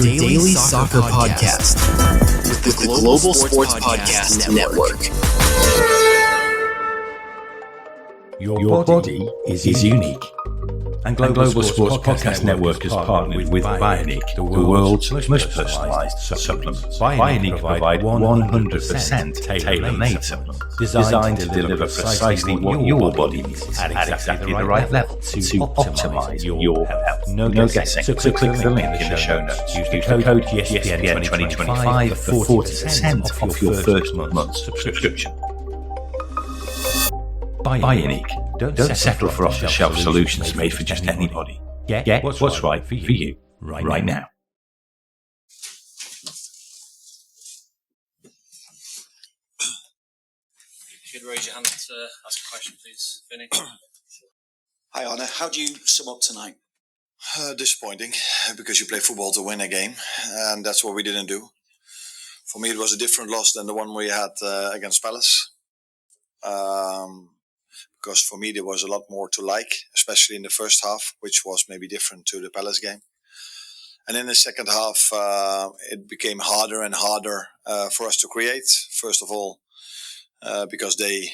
daily soccer podcast with the Global Sports Podcast Network. Your body is unique. And Global Sports Podcast Network has partnered with Bioniq, the world's most personalised supplement. Bioniq provide 100% tailor-made supplements designed to deliver precisely what your body needs at exactly the right level to optimise your health. No guessing. So click the link in the show notes. Use the code GSPN 2025 for 40% off your first month's subscription. Bioniq. Don't settle for off-the-shelf solutions made for just anybody. Get what's right for you right now. If you'd raise your hand to ask a question, please, Vinny. Hi, Arne. How do you sum up tonight? Disappointing, because you play football to win a game, and that's what we didn't do. For me, it was a different loss than the one we had against Palace. Because for me, there was a lot more to like, especially in the first half, which was maybe different to the Palace game. And in the second half, it became harder and harder for us to create. First of all, because they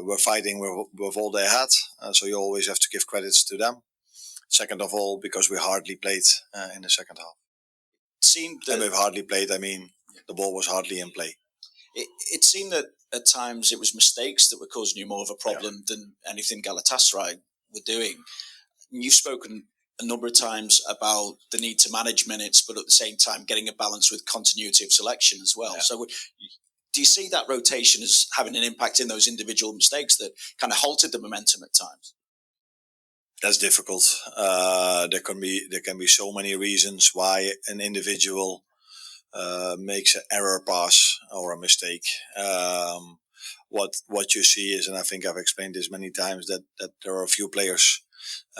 were fighting with all they had. So you always have to give credits to them. Second of all, because we hardly played in the second half. And with hardly played, I mean the ball was hardly in play. It seemed that at times it was mistakes that were causing you more of a problem than anything Galatasaray were doing. You've spoken a number of times about the need to manage minutes, but at the same time getting a balance with continuity of selection as well. Yeah. So do you see that rotation as having an impact in those individual mistakes that kind of halted the momentum at times? That's difficult. There can be so many reasons why an individual makes an error pass or a mistake. What you see is, and I think I've explained this many times, that there are a few players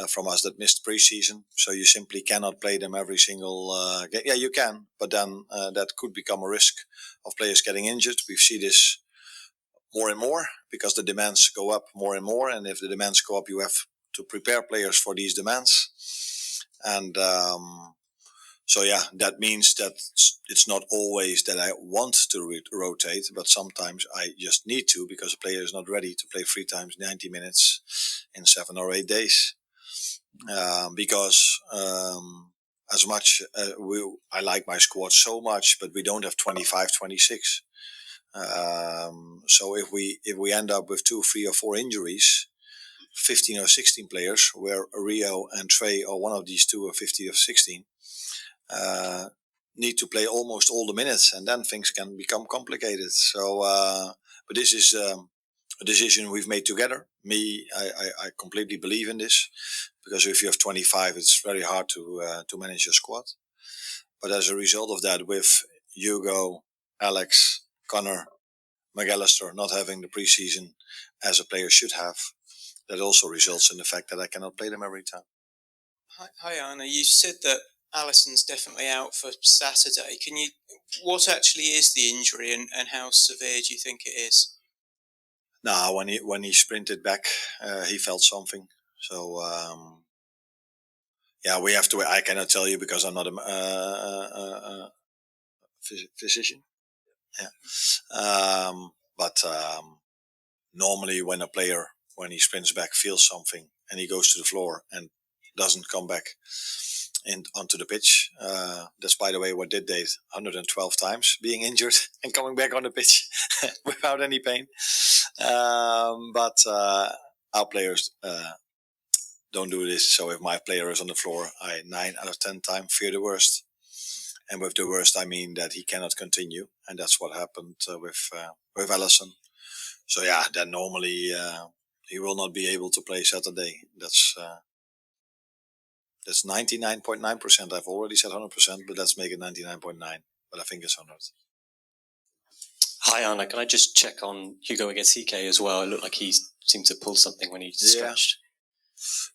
from us that missed preseason, so you simply cannot play them every single game. Yeah, you can, but then that could become a risk of players getting injured. We see this more and more because the demands go up more and more, and if the demands go up, you have to prepare players for these demands. And so yeah, that means that it's not always that I want to rotate, but sometimes I just need to, because a player is not ready to play 3 times 90 minutes in 7 or 8 days. Because as much I like my squad so much, but we don't have 25, 26. So if we end up with 2, 3 or 4 injuries, 15 or 16 players, where Rio and Trey or one of these two are 15 or 16, need to play almost all the minutes, and then things can become complicated. So, but this is a decision we've made together. I completely believe in this, because if you have 25, it's very hard to manage your squad. But as a result of that, with Hugo, Alex, Connor, McAllister not having the preseason as a player should have, that also results in the fact that I cannot play them every time. Hi Arne, you said that Alisson's definitely out for Saturday. What actually is the injury, and how severe do you think it is? No, when he sprinted back, he felt something. So yeah, we have to. I cannot tell you because I'm not a physician. Yeah, but normally when a player, when he sprints back, feels something and he goes to the floor and doesn't come back onto the pitch. That's, by the way, what did Dave 112 times, being injured and coming back on the pitch without any pain. But our players don't do this. So if my player is on the floor, I 9 out of 10 times fear the worst. And with the worst, I mean that he cannot continue. And that's what happened with Alisson. So yeah, then normally he will not be able to play Saturday. That's 99.9%. I've already said 100%, but let's make it 99.9. But I think it's 100. Hi, Arne. Can I just check on Hugo against EK as well? It looked like he seemed to pull something when he stretched.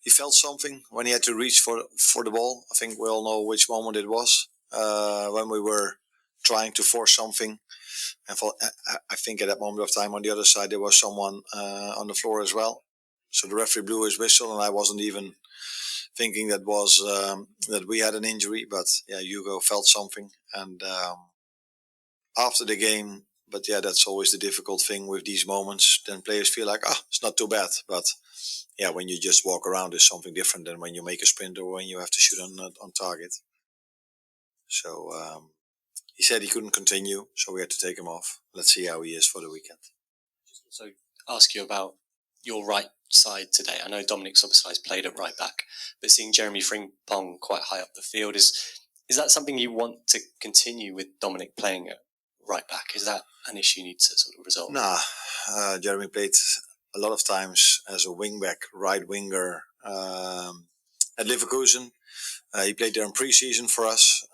He felt something when he had to reach for the ball. I think we all know which moment it was. When we were trying to force something. And I think at that moment of time on the other side, there was someone on the floor as well. So the referee blew his whistle, and I wasn't even thinking that was that we had an injury, but yeah, Hugo felt something, and after the game. But yeah, that's always the difficult thing with these moments. Then players feel like, it's not too bad. But yeah, when you just walk around, it's something different than when you make a sprint or when you have to shoot on target. So he said he couldn't continue, so we had to take him off. Let's see how he is for the weekend. So ask you about your right side today. I know Dominic Soboslai's played at right back, but seeing Jeremy Frimpong quite high up the field, is that something you want to continue with Dominic playing at right back? Is that an issue you need to sort of resolve? Nah, Jeremy played a lot of times as a wing-back, right winger at Leverkusen. He played there in pre-season for us.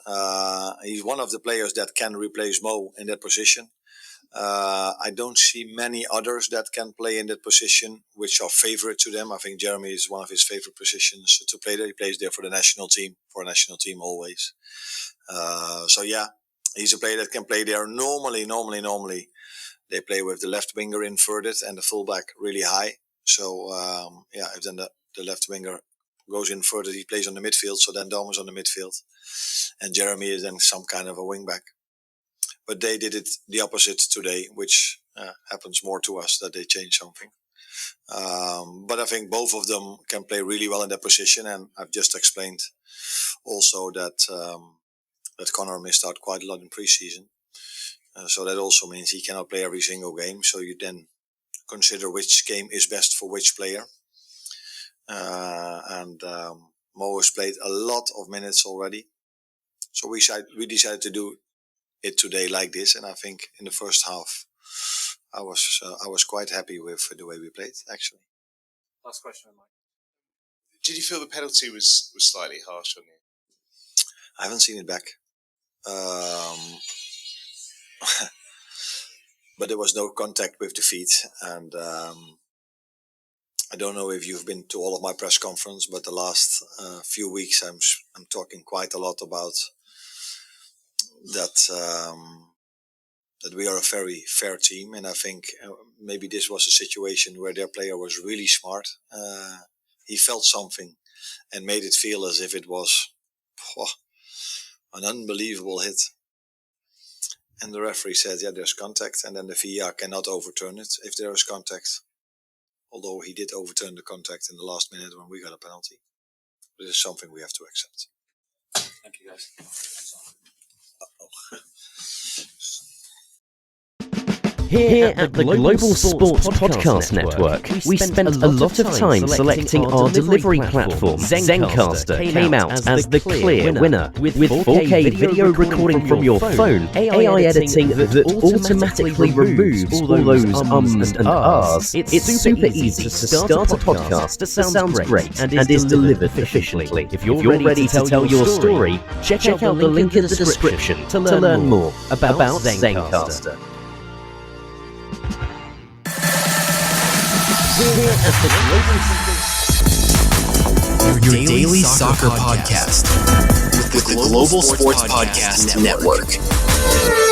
He's one of the players that can replace Mo in that position. I don't see many others that can play in that position, which are favorite to them. I think Jeremy is one of his favorite positions to play there. He plays there for a national team always. So yeah, he's a player that can play there. Normally, they play with the left winger inverted and the fullback really high. So if then the left winger goes inverted, he plays on the midfield. So then Dom is on the midfield, and Jeremy is then some kind of a wingback. But they did it the opposite today, which happens more to us, that they change something. But I think both of them can play really well in that position, and I've just explained also that that Connor missed out quite a lot in pre-season. So that also means he cannot play every single game. So you then consider which game is best for which player. And Mo has played a lot of minutes already. So we decided to do it today like this. And I think in the first half, I was quite happy with the way we played, actually. Last question, Mike. Did you feel the penalty was slightly harsh on you? I haven't seen it back. But there was no contact with the feet, and I don't know if you've been to all of my press conference, but the last few weeks I'm talking quite a lot about that that we are a very fair team, and I think maybe this was a situation where their player was really smart. He felt something and made it feel as if it was an unbelievable hit. And the referee said, yeah, there's contact, and then the VAR cannot overturn it if there is contact. Although he did overturn the contact in the last minute when we got a penalty. This is something we have to accept. Thank you, guys. Here at the Global Sports Podcast Network, we spent a lot of time selecting our delivery platform. Zencastr came out as the clear winner. With 4K video recording from your phone, AI editing that automatically removes all those ums and ahs, it's super easy to start a podcast that sounds great and is delivered efficiently. If you're ready to tell your story, check out the link in the description to learn more about Zencastr. Your daily soccer podcast with the Global Sports Podcast Network.